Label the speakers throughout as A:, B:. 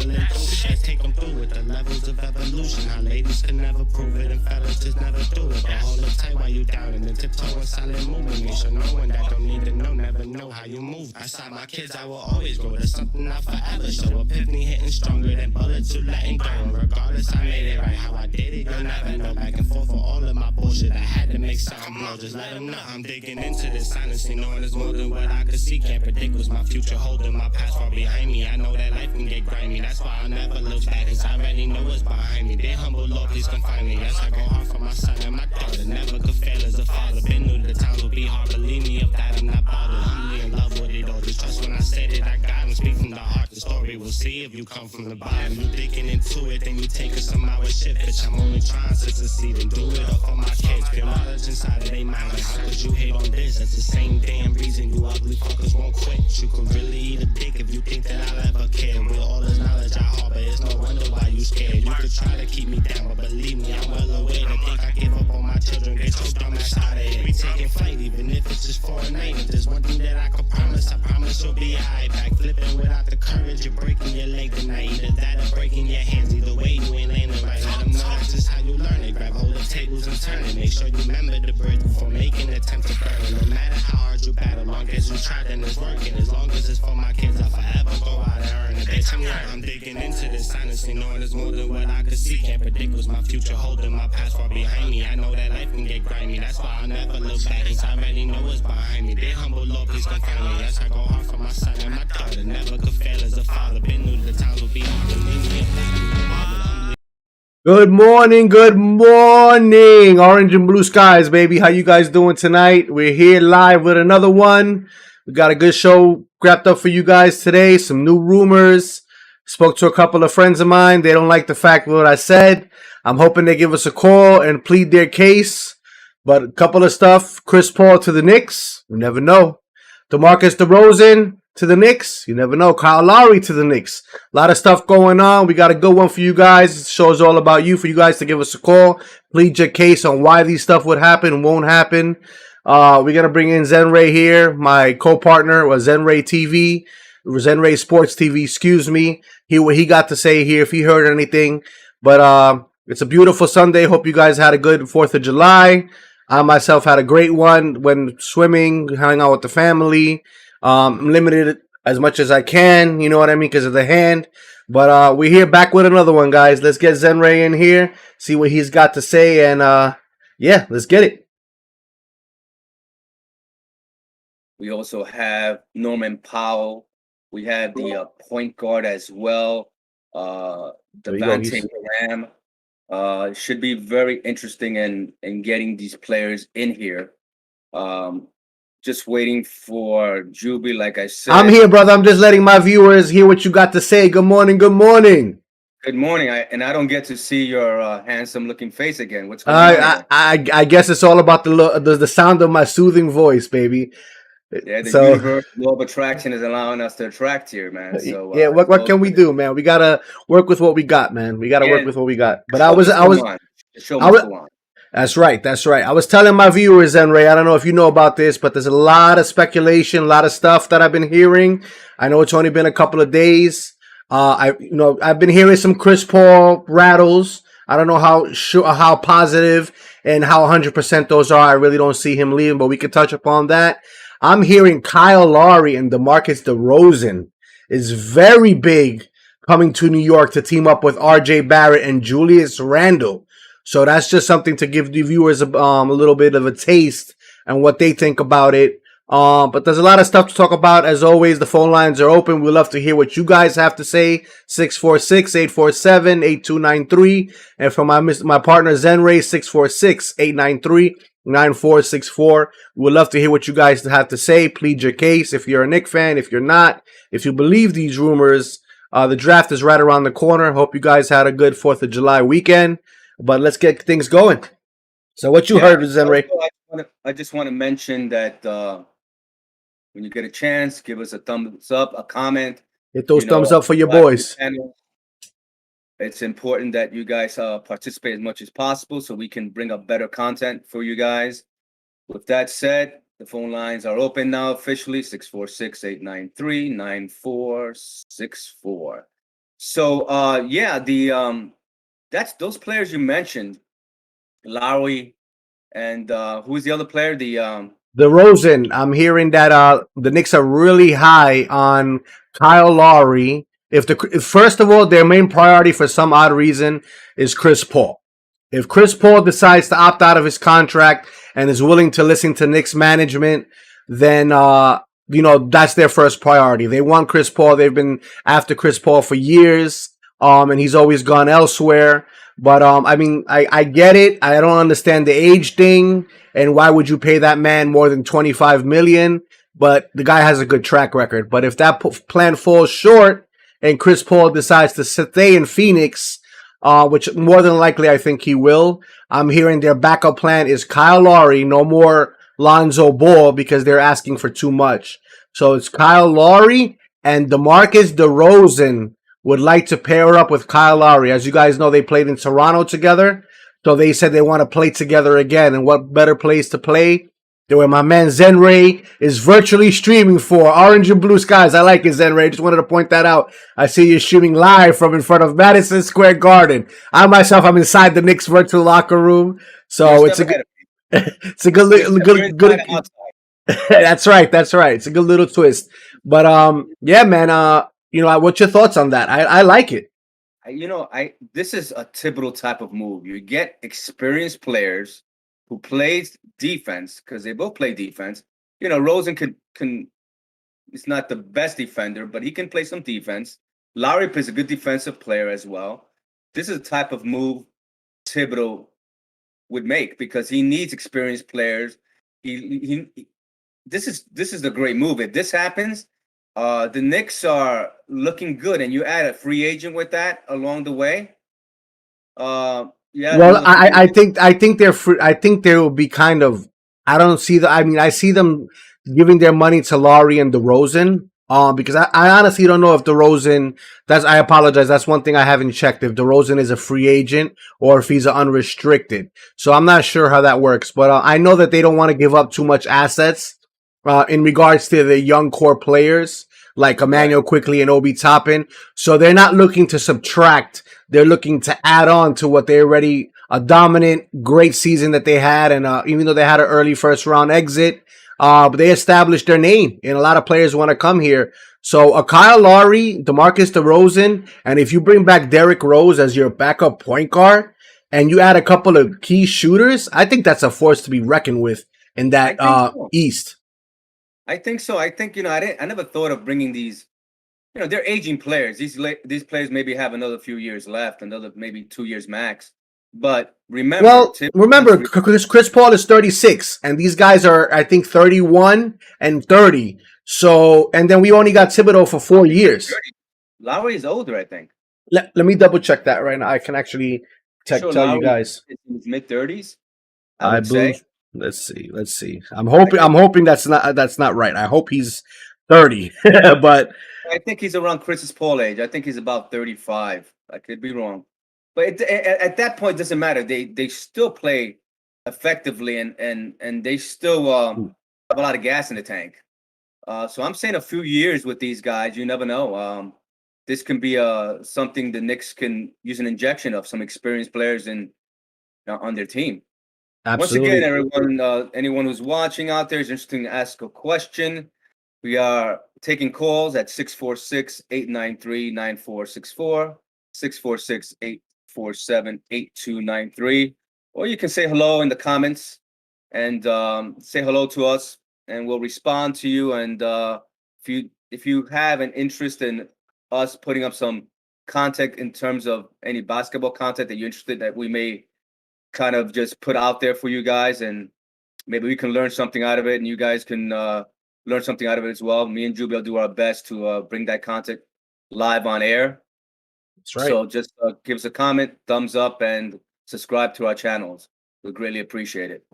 A: sparkling through shit. Take them through with the levels of evolution. How ladies can never prove it and fellas just never do it. But hold it tight while you down and then tiptoe in silent movement. Make sure no one that don't need to know never know how you move. Beside my kids, I will always grow. There's something I forever show. Epiphany hitting stronger than bullets you letting go. And regardless, I made it right. How I did it, you'll never know. Back and forth for all of my bullshit. I had to make something blow. Just let them know I'm digging into this silence. Knowing there's more than what I could see. Can't predict what's my future holding. My past far behind me. I know that life can get grimy. That's why I never look back. Cause I already know what's behind me. They humble, Lord, please come find me. Yes, I go hard for my son and my daughter. Never could fail as a father. Been through the times will be hard. Believe me, of that I'm not bothered. I'm in love with it all. Just trust when I said it. I got him. Speak from the heart. The story we'll see if you come from the bottom. You digging into it, then you taking some hour shit. Bitch, I'm only trying to succeed and do it all for my kids. Feel knowledge inside of they mind. Like, how could you hate on this? That's the same damn reason you ugly fuckers won't quit. You could really eat a dick if you think that I'll ever care. With all this knowledge I harbor, it's no wonder why you scared. You could try to keep me down, but believe me, I'm well aware to think I give up on my children. Get your dumb ass out of here. We taking flight, even if it's just for a night. If there's one thing that I could promise, I promise you'll be high. Back flipping without the courage, you're breaking your leg tonight. Either that or breaking your hands. Either way, you ain't landing right. Let them know that's just how you learn it. Grab hold of tables and turn it. Make sure you remember the bridge before making an attempt to burn it. No matter how hard you battle, long as you try, then it's working. As long as it's for my kids, I'll forever go out and earn it. Bitch, I'm digging into this silence, knowing there's more than what I could see. Can't predict what's my future holding. My past far behind me. I know that life can get grimy. That's why I'll never look back. Cause I already know what's behind me. They humble, Lord, please come find me. Yes, I go hard for my son and my daughter. Never could fail as a father. Been through the times will be hard. Believe me, if that ain't no bother.
B: Good morning, good morning. Orange and blue skies, baby. How you guys doing tonight? We're here live with another one. We got a good show wrapped up for you guys today. Some new rumors. Spoke to a couple of friends of mine. They don't like the fact of what I said. I'm hoping they give us a call and plead their case. But a couple of stuff. Chris Paul to the Knicks. You never know. DeRozan to the Knicks. You never know. Kyle Lowry to the Knicks. A lot of stuff going on. We got a good one for you guys. This show is all about you. For you guys to give us a call. Plead your case on why these stuff would happen and won't happen. We're going to bring in Zenray here. My co-partner was Zenray TV. Zenray Sports TV, excuse me. What he got to say here, if he heard anything. But it's a beautiful Sunday. Hope you guys had a good 4th of July. I myself had a great one. Went swimming, hanging out with the family. Limited as much as I can, you know what I mean, because of the hand. But we're here back with another one, guys. Let's get Zenray in here, see what he's got to say, and yeah, let's get it.
C: We also have Norman Powell. We have the point guard as well, Devontae Graham. Should be very interesting in getting these players in here. Just waiting for Juby, like I said.
B: I'm here, brother. I'm just letting my viewers hear what you got to say. Good morning, good morning.
C: Good morning. I don't get to see your handsome-looking face again. What's going on?
B: I guess it's all about the sound of my soothing voice, baby.
C: Yeah, the universe law of attraction is allowing us to attract here, man. So
B: yeah, what can we do, man? We gotta work with what we got, man. We gotta work with what we got. But I was. That's right. That's right. I was telling my viewers, Zenray, I don't know if you know about this, but there's a lot of speculation, a lot of stuff that I've been hearing. I know it's only been a couple of days. I've been hearing some Chris Paul rattles. I don't know how positive and how 100% those are. I really don't see him leaving, but we could touch upon that. I'm hearing Kyle Lowry and DeMarcus DeRozan is very big coming to New York to team up with RJ Barrett and Julius Randle. So that's just something to give the viewers a little bit of a taste and what they think about it. But there's a lot of stuff to talk about. As always, the phone lines are open. We'd love to hear what you guys have to say. 646-847-8293. And from my partner Zenray, 646-893-9464. We would love to hear what you guys have to say. Plead your case if you're a Knicks fan, if you're not. If you believe these rumors, the draft is right around the corner. Hope you guys had a good 4th of July weekend. But let's get things going. So what you heard, Zenray?
C: I just want to mention that when you get a chance, give us a thumbs up, a comment.
B: Hit those thumbs up for your boys.
C: It's important that you guys participate as much as possible so we can bring up better content for you guys. With that said, the phone lines are open now officially, 646-893-9464. So yeah, that's those players you mentioned, Lowry and who's the other player?
B: DeRozan, I'm hearing that the Knicks are really high on Kyle Lowry. If first of all, their main priority for some odd reason is Chris Paul. If Chris Paul decides to opt out of his contract and is willing to listen to Knicks management, then that's their first priority. They want Chris Paul. They've been after Chris Paul for years, and he's always gone elsewhere. But I mean, I get it. I don't understand the age thing, and why would you pay that man more than $25 million? But the guy has a good track record. But if that plan falls short and Chris Paul decides to stay in Phoenix, which more than likely I think he will, I'm hearing their backup plan is Kyle Lowry, no more Lonzo Ball because they're asking for too much. So it's Kyle Lowry and DeMarcus DeRozan would like to pair up with Kyle Lowry. As you guys know, they played in Toronto together. So they said they want to play together again. And what better place to play than where my man Zenray is virtually streaming for Orange and Blue Skies. I like it, Zenray. Just wanted to point that out. I see you streaming live from in front of Madison Square Garden. I myself, I'm inside the Knicks virtual locker room. So it's a good, it's a good. That's right. That's right. It's a good little twist. But yeah, man. What's your thoughts on that? I like it.
C: This is a typical type of move. You get experienced players who plays defense because they both play defense. Rosen can. He's not the best defender, but he can play some defense. Lowry is a good defensive player as well. This is the type of move Thibodeau would make because he needs experienced players. This is a great move. If this happens, the Knicks are looking good, and you add a free agent with that along the way. Yeah.
B: Well, I think they're free. I think they will be kind of. I don't see the. I mean, I see them giving their money to Lowry and DeRozan. Because I honestly don't know if DeRozan. I apologize. That's one thing I haven't checked if DeRozan is a free agent or if he's unrestricted. So I'm not sure how that works. But I know that they don't want to give up too much assets in regards to the young core players like Emmanuel Quickly and Obi Toppin. So they're not looking to subtract. They're looking to add on to what they already a dominant, great season that they had. And even though they had an early first round exit, but they established their name, and a lot of players want to come here. So a Kyle Lowry, DeMarcus DeRozan, and if you bring back Derrick Rose as your backup point guard, and you add a couple of key shooters, I think that's a force to be reckoned with in that East.
C: I think so. I think I never thought of bringing these. They're aging players. These players maybe have another few years left, another maybe 2 years max. But remember,
B: Chris Paul is 36, and these guys are, I think, 31 and 30. So, and then we only got Thibodeau for 4 years.
C: Lowry is older, I think.
B: Let me double check that right now. I can actually tell you guys.
C: In his mid-30s.
B: I believe. Let's see. I'm hoping that's not right. I hope he's 30, but
C: I think he's around Chris's Paul age. I think he's about 35. I could be wrong. But at that point, it doesn't matter. They still play effectively, and they still have a lot of gas in the tank. So I'm saying a few years with these guys. You never know. This can be something the Knicks can use an injection of some experienced players on their team.
B: Absolutely.
C: Once again, anyone who's watching out there is interested to ask a question. We are taking calls at 646-893-9464, 646-847-8293. Or you can say hello in the comments and say hello to us, and we'll respond to you. And if you have an interest in us putting up some content in terms of any basketball content that you're interested that we may kind of just put out there for you guys, and maybe we can learn something out of it, and you guys can learn something out of it as well. Me and Juby will do our best to bring that content live on air.
B: That's right.
C: So just give us a comment, thumbs up, and subscribe to our channels. We greatly appreciate it.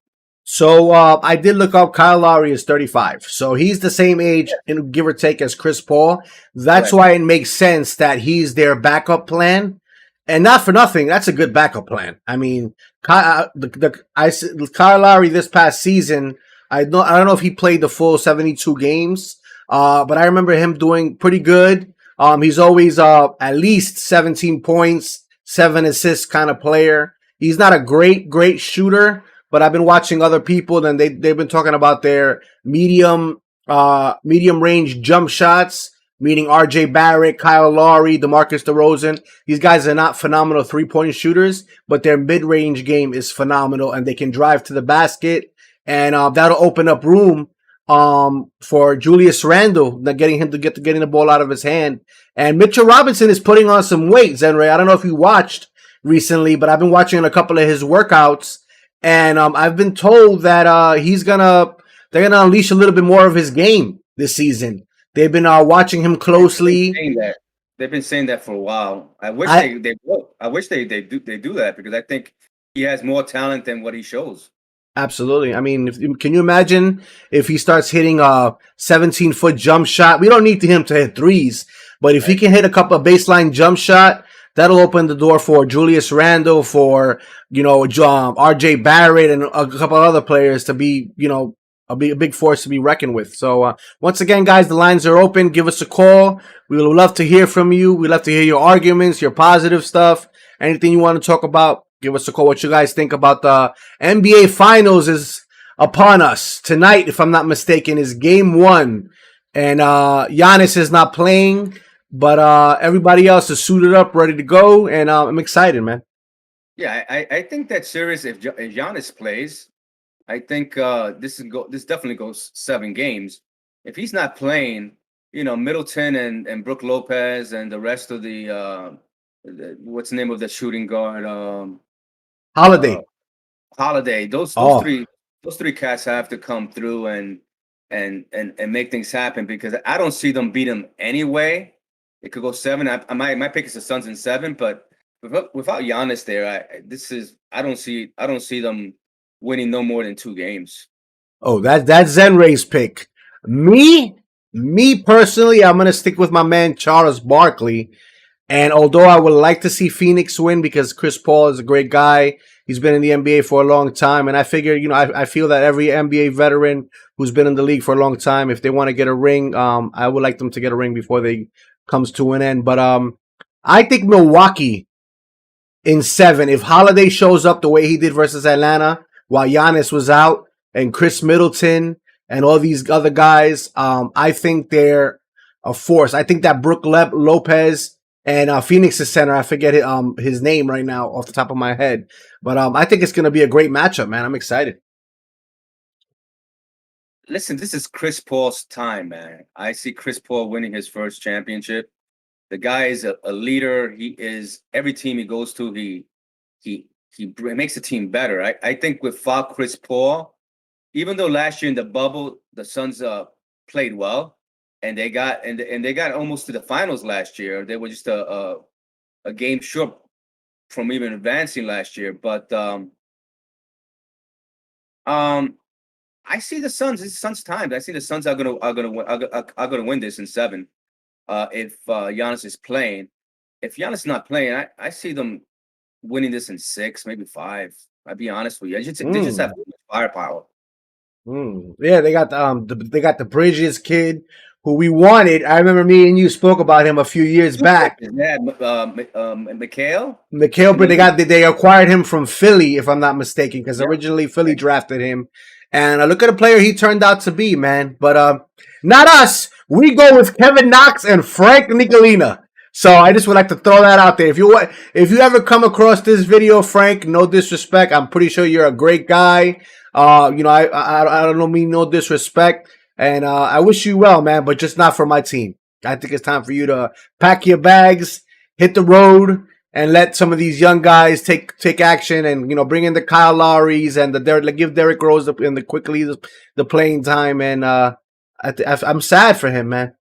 B: So I did look up. Kyle Lowry is 35, so he's the same age, give or take, as Chris Paul. That's why it makes sense that he's their backup plan, and not for nothing. That's a good backup plan. I mean, Kyle Lowry this past season, I don't know if he played the full 72 games, but I remember him doing pretty good. He's always at least 17 points, 7 assists kind of player. He's not a great shooter, but I've been watching other people and they've been talking about their medium range jump shots, meaning RJ Barrett, Kyle Lowry, DeMarcus DeRozan. These guys are not phenomenal 3-point shooters, but their mid-range game is phenomenal and they can drive to the basket, and that'll open up room for Julius Randle, getting him to getting the ball out of his hand. And Mitchell Robinson is putting on some weight, Zenray. I don't know if you watched recently, but I've been watching a couple of his workouts, and I've been told that they're gonna unleash a little bit more of his game this season. They've been watching him closely.
C: They've been saying that for a while. I wish they would. I wish they do that, because I think he has more talent than what he shows.
B: Absolutely. I mean, can you imagine if he starts hitting a 17-foot jump shot? We don't need him to hit threes, but if he can hit a couple of baseline jump shot, that'll open the door for Julius Randle, for RJ Barrett, and a couple of other players to be a big force to be reckoned with. So once again, guys, the lines are open. Give us a call. We would love to hear from you. We love to hear your arguments, your positive stuff, anything you want to talk about. Give us a call. What you guys think about the NBA Finals is upon us tonight, if I'm not mistaken, is Game 1, and Giannis is not playing, but everybody else is suited up, ready to go, and I'm excited, man.
C: Yeah, I think that series, if Giannis plays, I think this definitely goes 7 games. If he's not playing, Middleton and Brook Lopez and the rest of the what's the name of the shooting guard?
B: Holiday.
C: Holiday. Those three cats have to come through and make things happen, because I don't see them beat him anyway. It could go 7. My pick is the Suns in 7, but without Giannis there, I don't see them winning no more than 2 games.
B: Oh, that's Zenray's pick. Me personally, I'm gonna stick with my man Charles Barkley. And although I would like to see Phoenix win, because Chris Paul is a great guy, he's been in the NBA for a long time, and I figure, I feel that every NBA veteran who's been in the league for a long time, if they want to get a ring, I would like them to get a ring before they comes to an end. But I think Milwaukee in 7, if Holiday shows up the way he did versus Atlanta while Giannis was out, and Chris Middleton and all these other guys, I think they're a force. I think that Brook Lopez and Phoenix's center, I forget his name right now off the top of my head, but I think it's going to be a great matchup, man. I'm excited.
C: Listen, this is Chris Paul's time, man. I see Chris Paul winning his first championship. The guy is a leader. He is, every team he goes to, he makes the team better. I think without Chris Paul, even though last year in the bubble the Suns played well, and they got almost to the finals last year. They were just a game short from even advancing last year. But I see the Suns. It's Suns' time. I see the Suns are gonna win this in 7. If Giannis is playing. If Giannis is not playing, I see them winning this in 6, maybe 5. I'll be honest with you. They just have firepower.
B: Yeah, they got the Bridges kid who we wanted. I remember me and you spoke about him a few years back.
C: Yeah, Mikhail,
B: but they acquired him from Philly, if I'm not mistaken, because originally Philly drafted him. And look at the player he turned out to be, man. But not us. We go with Kevin Knox and Frank Nicolina. So I just would like to throw that out there. If you ever come across this video, Frank, no disrespect. I'm pretty sure you're a great guy. I don't mean no disrespect. And I wish you well, man, but just not for my team. I think it's time for you to pack your bags, hit the road, and let some of these young guys take action, and bring in the Kyle Lowrys and give Derrick Rose the playing time. And I'm sad for him, man.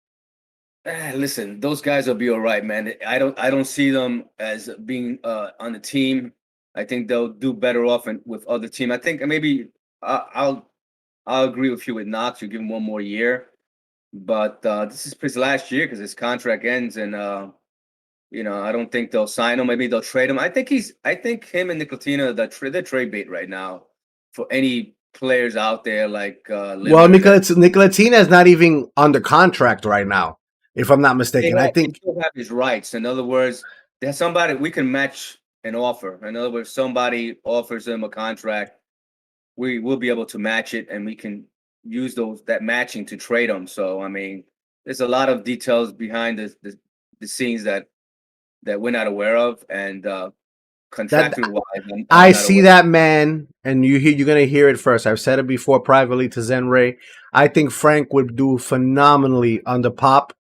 C: Listen, those guys will be all right, man. I don't see them as being on the team. I think they'll do better off with other team. I think maybe I'll agree with you with Knox. You give him 1 more year, but this is his last year because his contract ends, and I don't think they'll sign him. Maybe they'll trade him. I think him and Nicotina, they're trade bait right now for any players out there like.
B: Well, Nicolatina is not even under contract right now. if I'm not mistaken. I
C: They
B: think
C: still have his rights. In other words, there's somebody we can match an offer. In other words, somebody offers him a contract, we will be able to match it, and we can use that matching to trade him. So I mean, there's a lot of details behind the scenes that we're not aware of, and
B: that
C: contractual wise,
B: I
C: I'm not
B: see
C: aware.
B: that, man, and you're gonna hear it first. I've said it before privately to Zenray. I think Frank would do phenomenally under Pop.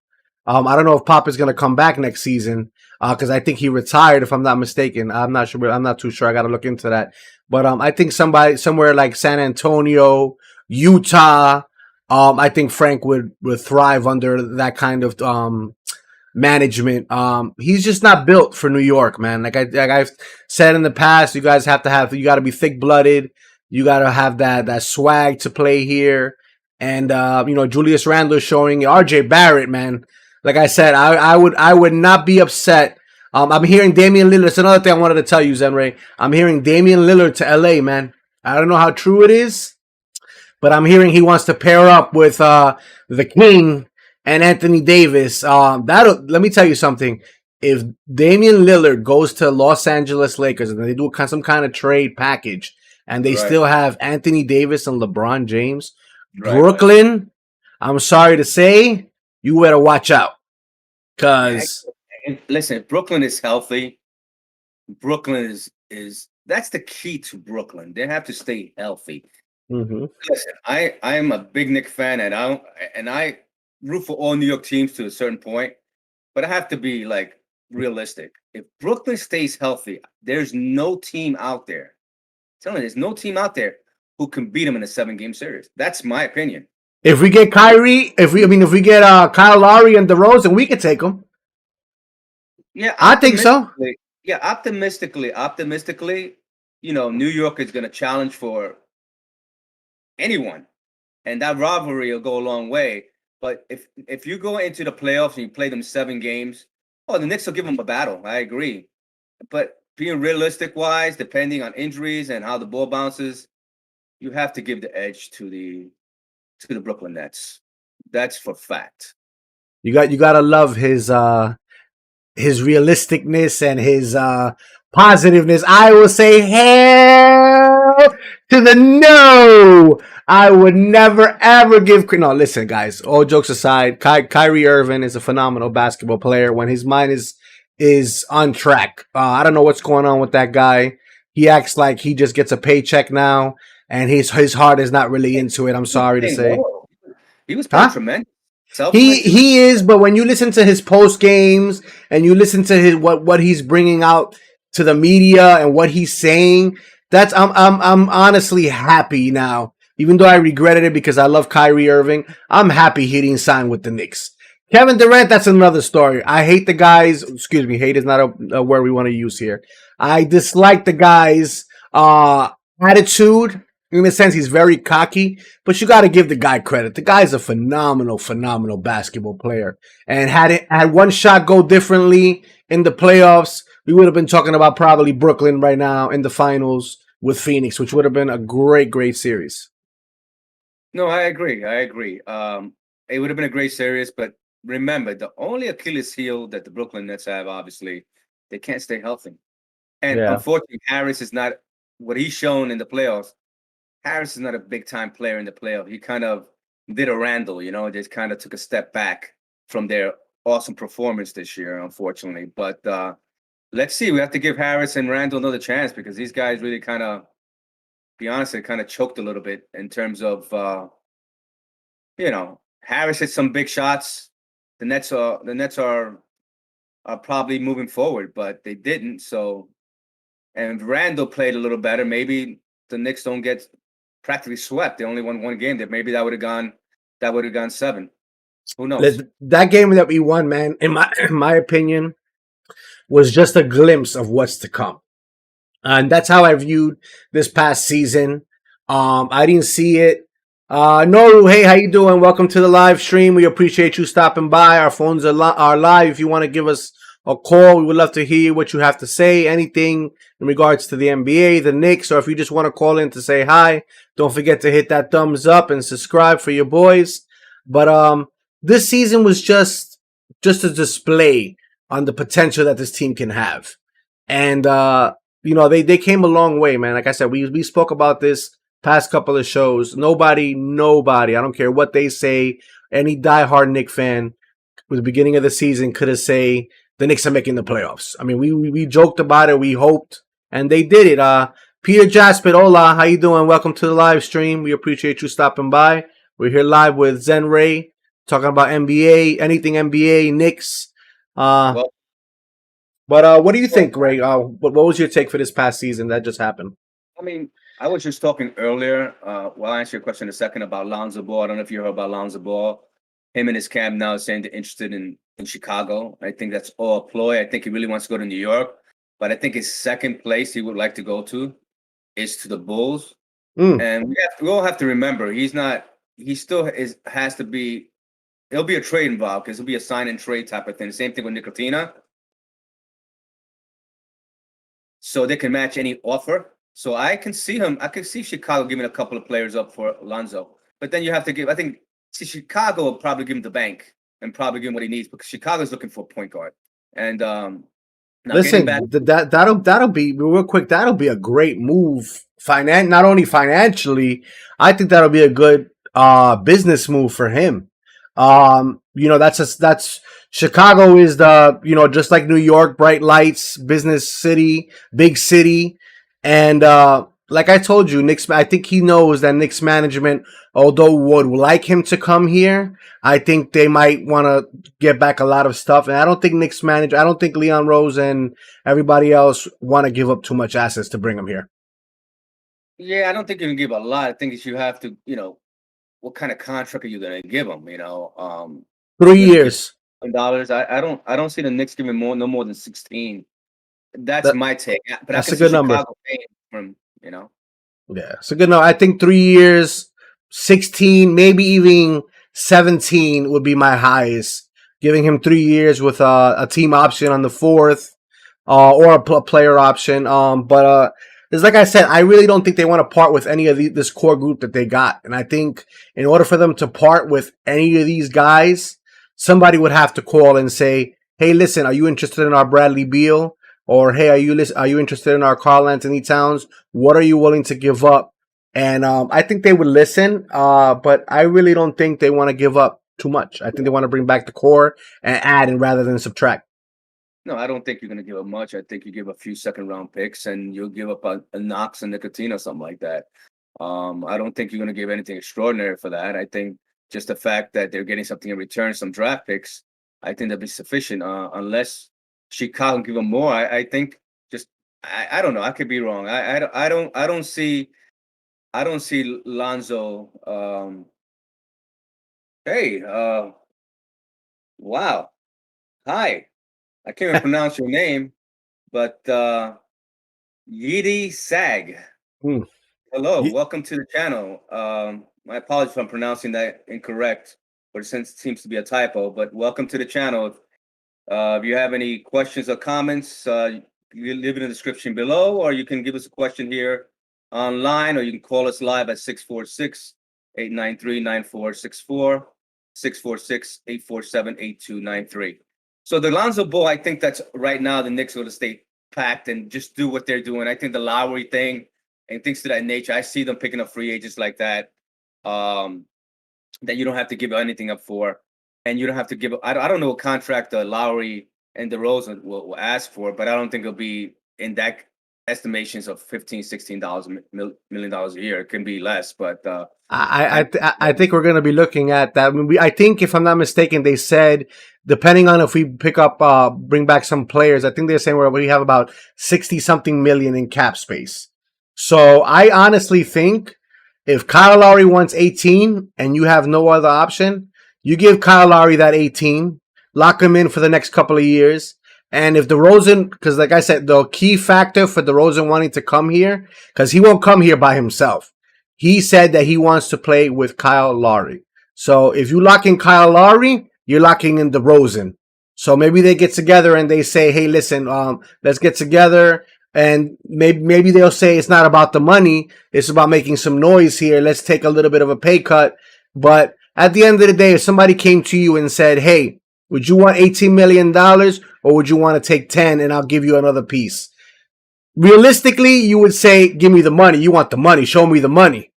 B: I don't know if Pop is gonna come back next season because I think he retired, if I'm not mistaken. I'm not sure. I'm not too sure. I got to look into that. But I think somebody somewhere like San Antonio, Utah. I think Frank would thrive under that kind of management. He's just not built for New York, man. Like I've said in the past, you guys you got to be thick blooded. You got to have that swag to play here. And Julius Randle showing R.J. Barrett, man. Like I said, I would not be upset. I'm hearing Damian Lillard. That's another thing I wanted to tell you, Zenray. I'm hearing Damian Lillard to LA, man. I don't know how true it is, but I'm hearing he wants to pair up with the King and Anthony Davis. Let me tell you something. If Damian Lillard goes to Los Angeles Lakers and they do some kind of trade package, and they
C: Right,
B: still have Anthony Davis and LeBron James,
C: right.
B: Brooklyn, I'm sorry to say, you better watch out. Cause
C: And listen, if Brooklyn is healthy. Brooklyn is that's the key to Brooklyn. They have to stay healthy.
B: mhm.
C: Listen, I am a big Knicks fan, and I root for all New York teams to a certain point, but I have to be like realistic. If Brooklyn stays healthy, there's no team out there. I'm telling you, there's no team out there who can beat them in a 7-game series. That's my opinion.
B: If we get Kyrie, if we get Kyle Lowry and DeRozan, we could take them.
C: Yeah,
B: I think so.
C: Yeah, optimistically, New York is going to challenge for anyone, and that rivalry will go a long way. But if you go into the playoffs and you play them 7 games, oh, the Knicks will give them a battle. I agree, but being realistic wise, depending on injuries and how the ball bounces, you have to give the edge to the Brooklyn Nets. That's for fact.
B: You gotta love his realisticness and his positiveness. I will say hell to the no. I would never ever give. No, listen, guys. All jokes aside, Kyrie Irving is a phenomenal basketball player when his mind is on track. I don't know what's going on with that guy. He acts like he just gets a paycheck now, and his heart is not really into it. I'm sorry to say.
C: He was playing tremendous.
B: He is, but when you listen to his post games and you listen to his what he's bringing out to the media and what he's saying, I'm honestly happy now. Even though I regretted it because I love Kyrie Irving, I'm happy he didn't sign with the Knicks. Kevin Durant, that's another story. I hate the guys. Excuse me, hate is not a word we want to use here. I dislike the guy's attitude. In a sense, he's very cocky, but you got to give the guy credit. The guy's a phenomenal basketball player. And had one shot go differently in the playoffs, we would have been talking about probably Brooklyn right now in the finals with Phoenix, which would have been a great series.
C: No, I agree. It would have been a great series, but remember, the only Achilles heel that the Brooklyn Nets have, obviously, they can't stay healthy. And unfortunately, Harris is not what he's shown in the playoffs. Harris is not a big-time player in the playoff. He kind of did a Randall, just kind of took a step back from their awesome performance this year, unfortunately. But let's see. We have to give Harris and Randall another chance because these guys really kind of, be honest, they kind of choked a little bit in terms of, Harris hit some big shots. The Nets are probably moving forward, but they didn't. So, and Randall played a little better. Maybe the Knicks don't get practically swept. They only won one game. That maybe that would have gone 7. Who knows?
B: That game that we won, man, in my opinion, was just a glimpse of what's to come. And that's how I viewed this past season. I didn't see it. Noru, hey, how you doing? Welcome to the live stream. We appreciate you stopping by. Our phones are live. If you want to give us a call, we would love to hear what you have to say. Anything in regards to the NBA, the Knicks, or if you just want to call in to say hi, don't forget to hit that thumbs up and subscribe for your boys. But this season was just just a display on the potential that this team can have. And they came a long way, man. Like I said, we spoke about this past couple of shows. Nobody, I don't care what they say, any diehard Knicks fan with the beginning of the season could have say the Knicks are making the playoffs. I mean, we joked about it, we hoped, and they did it. Peter Jaspit, hola, how you doing? Welcome to the live stream. We appreciate you stopping by. We're here live with Zen Ray, talking about NBA, anything NBA, Knicks. But what do you think, Ray? What was your take for this past season that just happened?
C: I mean, I was just talking earlier. I'll answer your question in a second about Lonzo Ball. I don't know if you heard about Lonzo Ball. Him and his camp now saying they're interested in Chicago. I think that's all a ploy. I think he really wants to go to New York, but I think his second place he would like to go to is to the Bulls. And we all have to remember he still has to be. It'll be a trade involved because it'll be a sign and trade type of thing. The same thing with Nicotina. So they can match any offer. So I can see Chicago giving a couple of players up for Lonzo. But then you have to give, I think, Chicago will probably give him the bank and probably give him what he needs because Chicago's looking for a point guard. And
B: listen, that'll be real quick. That'll be a great move. Not only financially, I think that'll be a good business move for him. That's Chicago is the just like New York, bright lights, business city, big city, and like I told you, Knicks. I think he knows that Knicks management, although would like him to come here, I think they might want to get back a lot of stuff. And I don't think I don't think Leon Rose and everybody else want to give up too much assets to bring him here.
C: Yeah, I don't think you can give a lot. I think you have to, what kind of contract are you going to give him?
B: 3 years.
C: $1. I don't see the Knicks giving no more than 16. That's my take. But
B: that's a good number.
C: From,
B: Yeah, it's a good number. I think 3 years, 16, maybe even 17 would be my highest. Giving him 3 years with a team option on the fourth, or a player option. But it's like I said, I really don't think they want to part with any of this core group that they got. And I think in order for them to part with any of these guys, somebody would have to call and say, hey, listen, are you interested in our Bradley Beal? Or, hey, are you interested in our Karl Anthony Towns? What are you willing to give up? And I think they would listen, but I really don't think they want to give up too much. I think they want to bring back the core and add rather than subtract.
C: No, I don't think you're going to give up much. I think you give a few second-round picks and you'll give up a Knox and Nicotina, something like that. I don't think you're going to give anything extraordinary for that. I think just the fact that they're getting something in return, some draft picks, I think that'd be sufficient. Unless Chicago can give them more, I think just I don't know. I could be wrong. I don't see Lonzo. Hey, wow, hi. I can't even pronounce your name, but Yidi Sag. Hello, welcome to the channel. My apologies if I'm pronouncing that incorrect, but it seems to be a typo. But welcome to the channel. If you have any questions or comments, you leave it in the description below, or you can give us a question here online, or you can call us live at 646-893-9464, 646-847-8293. So the Lonzo Ball, I think that's right now the Knicks will stay packed and just do what they're doing. I think the Lowry thing and things to that nature, I see them picking up free agents like that, that you don't have to give anything up for. And you don't have to give, I don't know what contract Lowry and DeRozan will ask for, but I don't think it'll be in that estimations of $15-16 million a year. It can be less, but
B: I think we're going to be looking at that. I think, if I'm not mistaken, they said depending on if we pick up, bring back some players, I think they're saying we have about 60-something million in cap space. So I honestly think if Kyle Lowry wants 18 and you have no other option, you give Kyle Lowry that 18, lock him in for the next couple of years. And if DeRozan, because like I said, the key factor for DeRozan wanting to come here, because he won't come here by himself. He said that he wants to play with Kyle Lowry. So if you lock in Kyle Lowry, you're locking in DeRozan. So maybe they get together and they say, hey, listen, let's get together. And maybe they'll say it's not about the money. It's about making some noise here. Let's take a little bit of a pay cut. But at the end of the day, if somebody came to you and said, hey, Would you want $18 million or would you want to take 10 and I'll give you another piece? Realistically, you would say, give me the money. You want the money. Show me the money.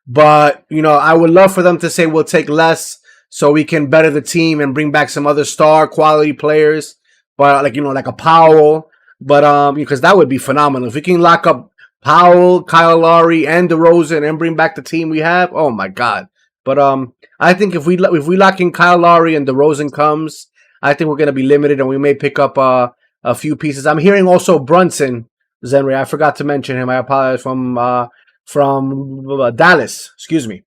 B: But, I would love for them to say we'll take less so we can better the team and bring back some other star quality players. But like a Powell. But because that would be phenomenal. If we can lock up Powell, Kyle Lowry, and DeRozan and bring back the team we have, oh my God. But I think if we lock in Kyle Lowry and DeRozan comes, I think we're gonna be limited and we may pick up a few pieces. I'm hearing also Brunson, Zenry. I forgot to mention him. I apologize from Dallas. Excuse me.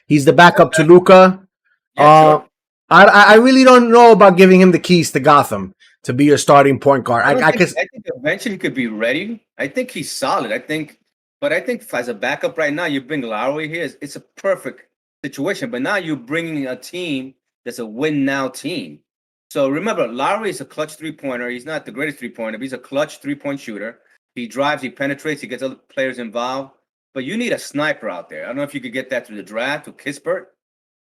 B: He's the backup to Luka.
C: Yeah, sure.
B: I really don't know about giving him the keys to Gotham to be your starting point guard.
C: I think eventually he could be ready. I think he's solid. But I think as a backup right now, you bring Lowry here. It's a perfect situation. But now you're bringing a team that's a win now team. So remember, Lowry is a clutch 3-pointer. He's not the greatest 3-pointer, but he's a clutch 3-point shooter. He drives, he penetrates, he gets other players involved. But you need a sniper out there. I don't know if you could get that through the draft with Kispert,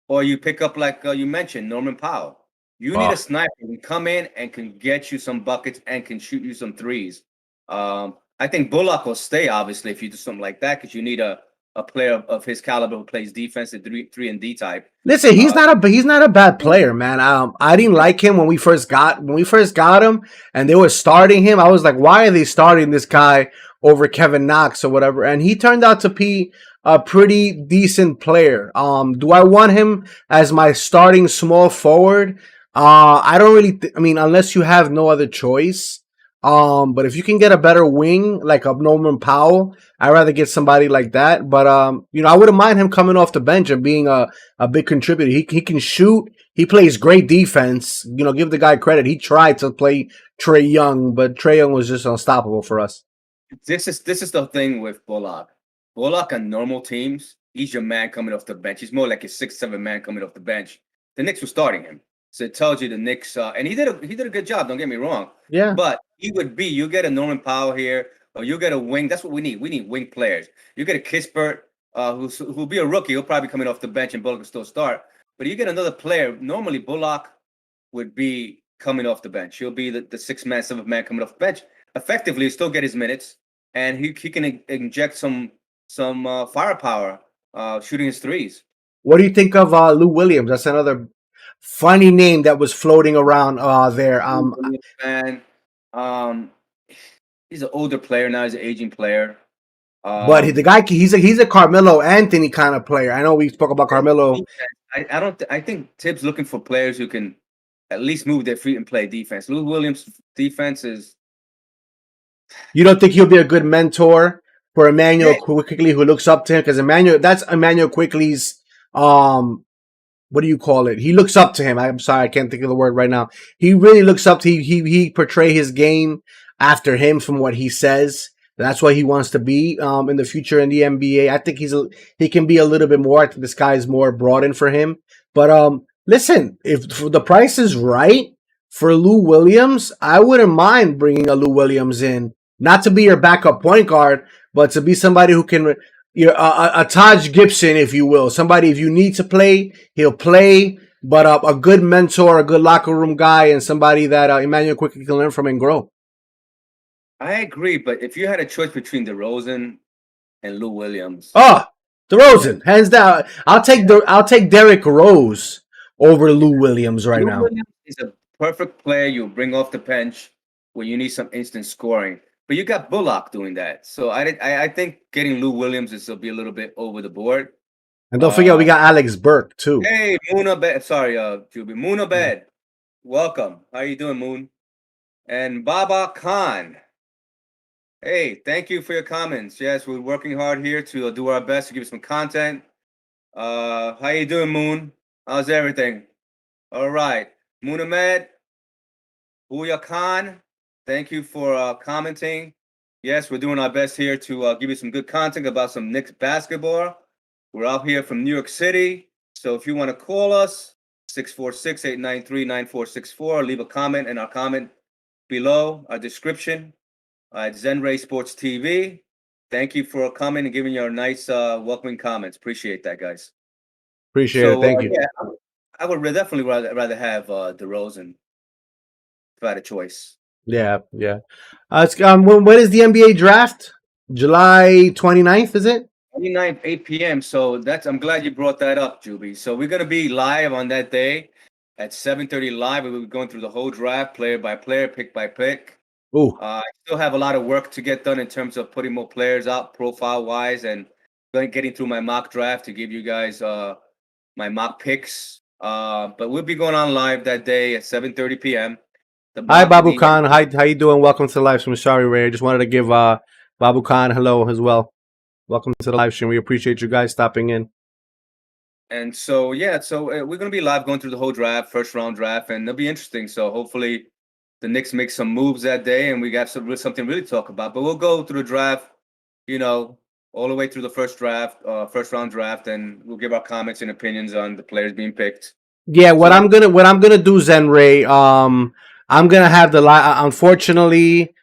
C: or you pick up, like you mentioned, Norman Powell. You need a sniper who can come in and can get you some buckets and can shoot you some threes. I think Bullock will stay, obviously, if you do something like that, because you need a player of his caliber who plays defense at 3 and D type.
B: Listen, he's not a bad player, man. I didn't like him when we first got him, and they were starting him. I was like, why are they starting this guy over Kevin Knox or whatever? And he turned out to be a pretty decent player. Do I want him as my starting small forward? I don't really. Unless you have no other choice. But if you can get a better wing like a Norman Powell, I'd rather get somebody like that. But I wouldn't mind him coming off the bench and being a big contributor. He can shoot. He plays great defense. Give the guy credit. He tried to play Trae Young, but Trae Young was just unstoppable for us.
C: This is the thing with Bullock. Bullock on normal teams, he's your man coming off the bench. He's more like a 6-7 man coming off the bench. The Knicks were starting him. So it tells you the Knicks, and he did a good job. Don't get me wrong.
B: Yeah.
C: But you get a Norman Powell here, or you get a wing. That's what we need. We need wing players. You get a Kispert, who'll be a rookie. He'll probably be coming off the bench, and Bullock will still start. But you get another player. Normally, Bullock would be coming off the bench. He'll be the 6-man, 7-man coming off the bench. Effectively, he'll still get his minutes, and he can inject some firepower, shooting his threes.
B: What do you think of Lou Williams? That's another funny name that was floating around there.
C: He's an older player now. He's an aging player.
B: But the guy, he's a Carmelo Anthony kind of player. I know we spoke about Carmelo.
C: I think Tibbs looking for players who can at least move their feet and play defense. Lou Williams' defense is.
B: You don't think he'll be a good mentor for Emmanuel Quickly, who looks up to him? Because that's Emmanuel Quickly's what do you call it? He looks up to him. I'm sorry, I can't think of the word right now. He really looks up to he portray his game after him from what he says. That's what he wants to be in the future in the NBA. I think he can be a little bit more. I think the sky is more broadened for him. But listen, if the price is right for Lou Williams, I wouldn't mind bringing a Lou Williams in, not to be your backup point guard, but to be somebody who can. A Taj Gibson, if you will. Somebody, if you need to play, he'll play. But a good mentor, a good locker room guy, and somebody that Emmanuel quickly can learn from and grow.
C: I agree, but if you had a choice between DeRozan and Lou Williams,
B: DeRozan, hands down. I'll take Derrick Rose over Lou Williams now.
C: Lou Williams is a perfect player you bring off the bench when you need some instant scoring. But you got Bullock doing that. So I think getting Lou Williams will be a little bit over the board.
B: And don't forget, we got Alex Burke, too.
C: Hey, Moonabed. Sorry, Juby. Moonabed. Welcome. How you doing, Moon? And Baba Khan. Hey, thank you for your comments. Yes, we're working hard here to do our best to give you some content. How you doing, Moon? How's everything? All right. Moonabed. Booyah Khan. Thank you for commenting. Yes, we're doing our best here to give you some good content about some Knicks basketball. We're out here from New York City. So if you want to call us, 646-893-9464. Leave a comment in our comment below our description at Zenray Sports TV. Thank you for coming and giving your nice welcoming comments. Appreciate that, guys.
B: Appreciate it. Thank you.
C: I would definitely rather have DeRozan if I had a choice.
B: Yeah, yeah. When is the NBA draft? July 29th, is it?
C: 29th, 8 p.m. So I'm glad you brought that up, Juby. So we're gonna be live on that day at 7:30 live. We'll be going through the whole draft, player by player, pick by pick.
B: Ooh.
C: I still have a lot of work to get done in terms of putting more players out profile wise and getting through my mock draft to give you guys my mock picks. But we'll be going on live that day at 7:30 p.m. The
B: Hi,
C: mock
B: Babu
C: the
B: Khan. Hi, how you doing? Welcome to the live stream. Sorry, Ray. I just wanted to give Babu Khan hello as well. Welcome to the live stream. We appreciate you guys stopping in.
C: And so yeah, so we're gonna be live going through the whole draft, first round draft, and it'll be interesting. So hopefully the Knicks make some moves that day, and we got something really to talk about. But we'll go through the draft, you know, all the way through the first round draft, and we'll give our comments and opinions on the players being picked.
B: Yeah, what
C: So
B: I'm gonna do, Zen Ray. I'm gonna have the unfortunately,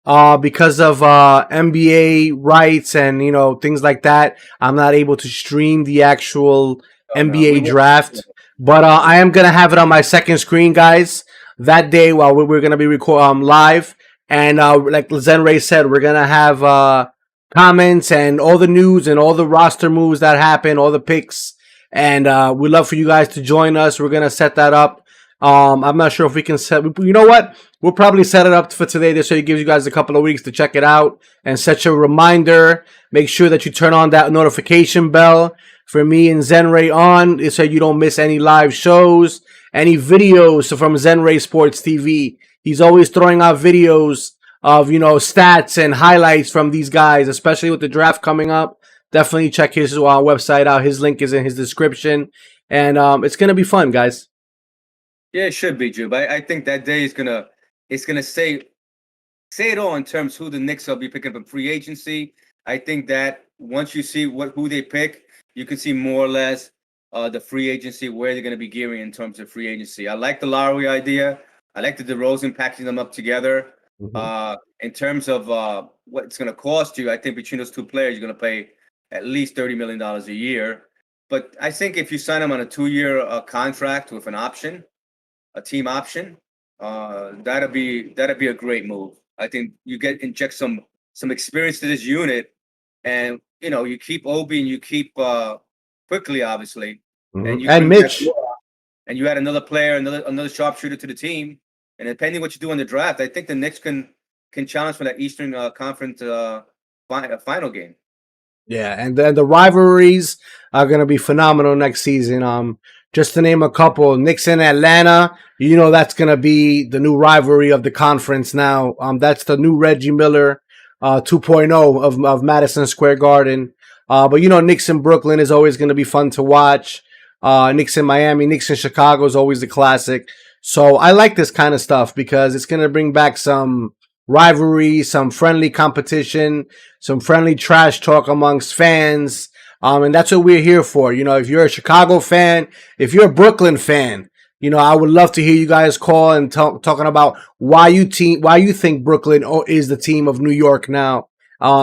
B: because of NBA rights and things like that, I'm not able to stream the actual
C: no, we
B: NBA
C: won't.
B: draft. But I am gonna have it on my second screen, guys, that day while we're gonna be live. And like Zen Ray said, we're gonna have comments and all the news and all the roster moves that happen, all the picks. And we'd love for you guys to join us. We're gonna set that up. I'm not sure if we can set. You know what? We'll probably set it up for today. This way, it gives you guys a couple of weeks to check it out and set your reminder. Make sure that you turn on that notification bell for me and Zenray on, so you don't miss any live shows, any videos from Zenray Sports TV. He's always throwing out videos of stats and highlights from these guys, especially with the draft coming up. Definitely check his website out. His link is in his description, and it's gonna be fun, guys.
C: Yeah, it should be, Jube. I think that day is gonna say it all in terms who the Knicks will be picking up in free agency. I think that once you see who they pick, you can see more or less the free agency, where they're going to be gearing in terms of free agency. I like the Lowry idea. I like the DeRozan packaging them up together. In terms of what it's going to cost you, I think between those two players, you're going to pay at least $30 million a year. But I think if you sign them on a 2-year contract with an option, a team option, that'd be a great move. I think you inject some experience to this unit, and you keep Obi and you keep quickly, obviously, and you
B: And
C: bring back
B: Mitch.
C: and you add another player, another sharpshooter to the team, and depending what you do in the draft, I think the Knicks can challenge for that Eastern Conference final game.
B: Yeah, and then the rivalries are going to be phenomenal next season. Just to name a couple, Knicks in Atlanta, that's going to be the new rivalry of the conference now. That's the new Reggie Miller 2.0 of Madison Square Garden. But Knicks in Brooklyn is always going to be fun to watch. Knicks in Miami, Knicks in Chicago is always the classic. So I like this kind of stuff because it's going to bring back some rivalry, some friendly competition, some friendly trash talk amongst fans. And that's what we're here for. If you're a Chicago fan, if you're a Brooklyn fan, I would love to hear you guys call and talking about why you think Brooklyn is the team of New York now.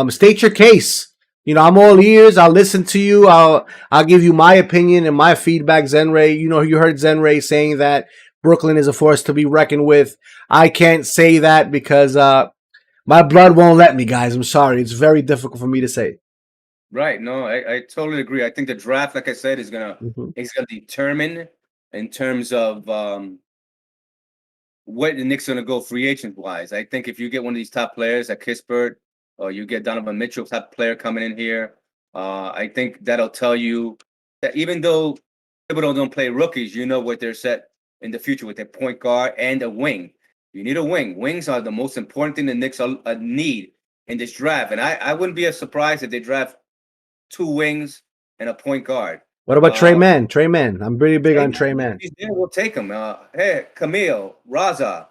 B: State your case. I'm all ears. I'll listen to you. I'll give you my opinion and my feedback. Zenray, you heard Zenray saying that Brooklyn is a force to be reckoned with. I can't say that because my blood won't let me, guys. I'm sorry. It's very difficult for me to say.
C: Right. No, I totally agree. I think the draft, like I said, is gonna determine in terms of what the Knicks are gonna go free agent wise. I think if you get one of these top players like Kispert, or you get Donovan Mitchell type player coming in here, I think that'll tell you that even though Thibodeau don't play rookies, what they're set in the future with their point guard and a wing. You need a wing. Wings are the most important thing the Knicks need in this draft. And I wouldn't be surprised if they draft 2 wings and a point guard.
B: What about Trey Mann? Trey Mann. I'm pretty big on Trey Mann.
C: He's there, we'll take him. Hey, Camille Raza.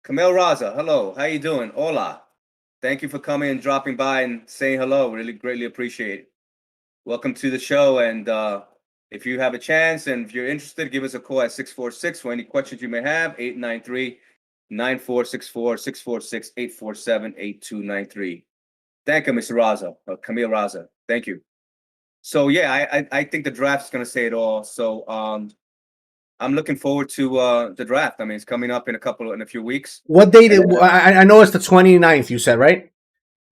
C: Hello. How you doing? Hola. Thank you for coming and dropping by and saying hello. Really greatly appreciate it. Welcome to the show. And if you have a chance and if you're interested, give us a call at 646 for any questions you may have. 893-9464, 646-847-8293. Thank you, Mr. Raza, Camille Raza. Thank you. So yeah, I think the draft's gonna say it all. So I'm looking forward to the draft. I mean, it's coming up in a few weeks.
B: What date?
C: And,
B: I know it's the 29th, you said, right?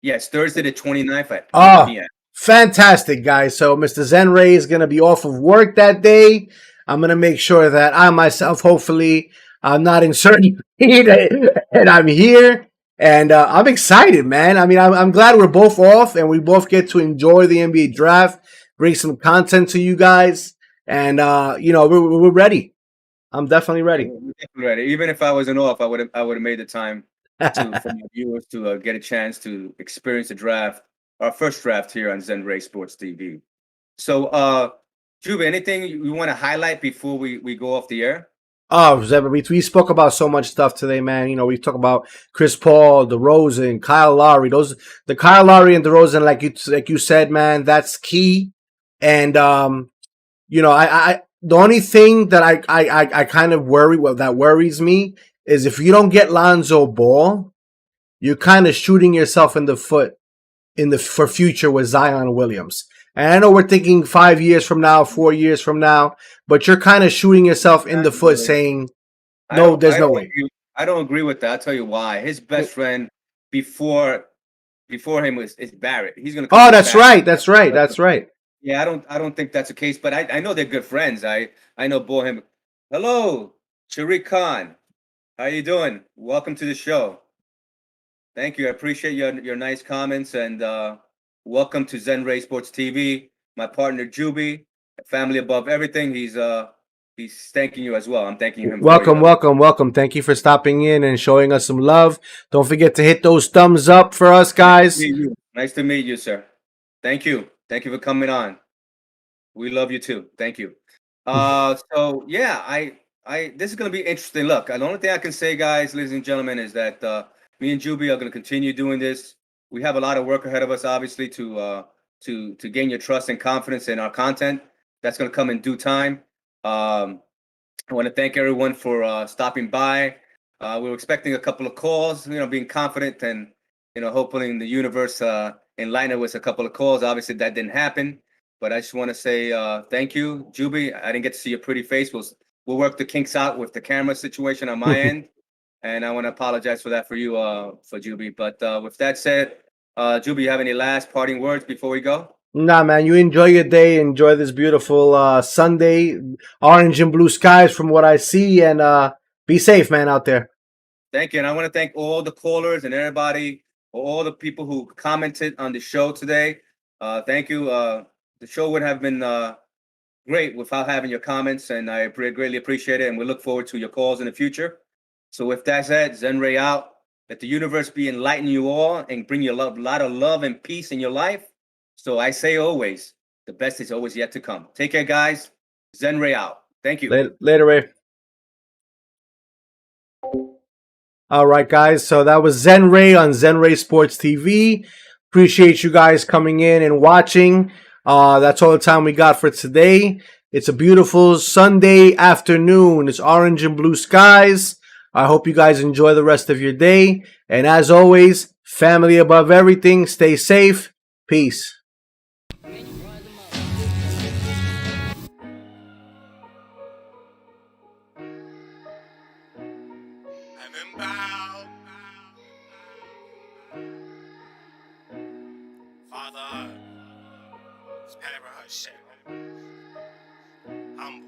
C: yes, Thursday the 29th at 8
B: Oh,
C: p.m.
B: fantastic, guys. So Mr. Zenray is going to be off of work that day. I'm going to make sure that I myself, hopefully, I'm not in certain heat and I'm here. And I'm excited, man. I mean, I'm glad we're both off and we both get to enjoy the NBA draft, bring some content to you guys. And, we're ready. I'm definitely ready.
C: Ready. Even if I wasn't off, I would have made the time for my viewers to get a chance to experience the draft, our first draft here on Zen Ray Sports TV. So, Juba, anything you want to highlight before we go off the air?
B: Oh, Zeb, we spoke about so much stuff today, man. You know, we talk about Chris Paul, DeRozan, Kyle Lowry. The Kyle Lowry and DeRozan, like you said, man, that's key. And I the only thing that I kind of that worries me is if you don't get Lonzo Ball, you're kind of shooting yourself in the foot for future with Zion Williams. And I know we're thinking 5 years from now, 4 years from now, but you're kind of shooting yourself in the foot saying, no, there's no way.
C: I don't agree with that. I'll tell you why. His best friend before him is Barrett. He's gonna.
B: Oh, that's right. That's right. That's right.
C: Yeah, I don't think that's the case, but I know they're good friends. I know Bohem. Hello, Sharik Khan. How you doing? Welcome to the show. Thank you. I appreciate your nice comments and welcome to Zen Ray Sports TV. My partner Juby, family above everything. He's thanking you as well. I'm thanking him.
B: Welcome. Thank you for stopping in and showing us some love. Don't forget to hit those thumbs up for us, guys.
C: Nice to meet you, sir. Thank you. Thank you for coming on. We love you too. Thank you. So yeah, I this is gonna be interesting. Look, the only thing I can say, guys, ladies and gentlemen, is that me and Juby are gonna continue doing this. We have a lot of work ahead of us, obviously, to gain your trust and confidence in our content. That's gonna come in due time. I want to thank everyone for stopping by. We were expecting a couple of calls, being confident and hoping the universe enlightened us a couple of calls. Obviously, that didn't happen. But I just want to say thank you, Juby. I didn't get to see your pretty face. We'll work the kinks out with the camera situation on my end, and I want to apologize for that for you, for Juby. But with that said, Juby, you have any last parting words before we go?
B: Nah, man. You enjoy your day. Enjoy this beautiful Sunday, orange and blue skies from what I see, and be safe, man, out there.
C: Thank you, and I want to thank all the callers and everybody, all the people who commented on the show today. Thank you. The show would have been great without having your comments, and I greatly appreciate it. And we look forward to your calls in the future. So with that said, Zen Ray out. Let the universe be enlighten you all and bring you a lot of love and peace in your life. So I say always, the best is always yet to come. Take care, guys. Zen Ray out. Thank you.
B: Later, Ray. All right, guys. So that was Zen Ray on Zen Ray Sports TV. Appreciate you guys coming in and watching. That's all the time we got for today. It's a beautiful Sunday afternoon. It's orange and blue skies. I hope you guys enjoy the rest of your day. And as always, family above everything. Stay safe. Peace.
A: Father, spare her shit. Humble.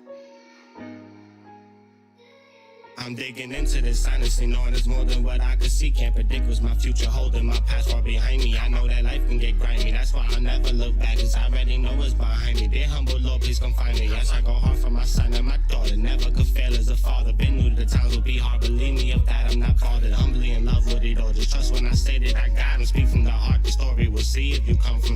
A: I'm digging into this, honestly knowing there's more than what I could see. Can't predict what's my future holding, my past far behind me. I know that life can get grimy, that's why I'll never look back, cause I already know what's behind me. Dear humble Lord, please come find me. Yes, I go hard for my son and my daughter. Never could fail as a father. Been new to the times will be hard. Believe me, of that I'm not bothered. Humbly in love with it all. Just trust when I say that I got him. Speak from the heart, the story we'll see if you come from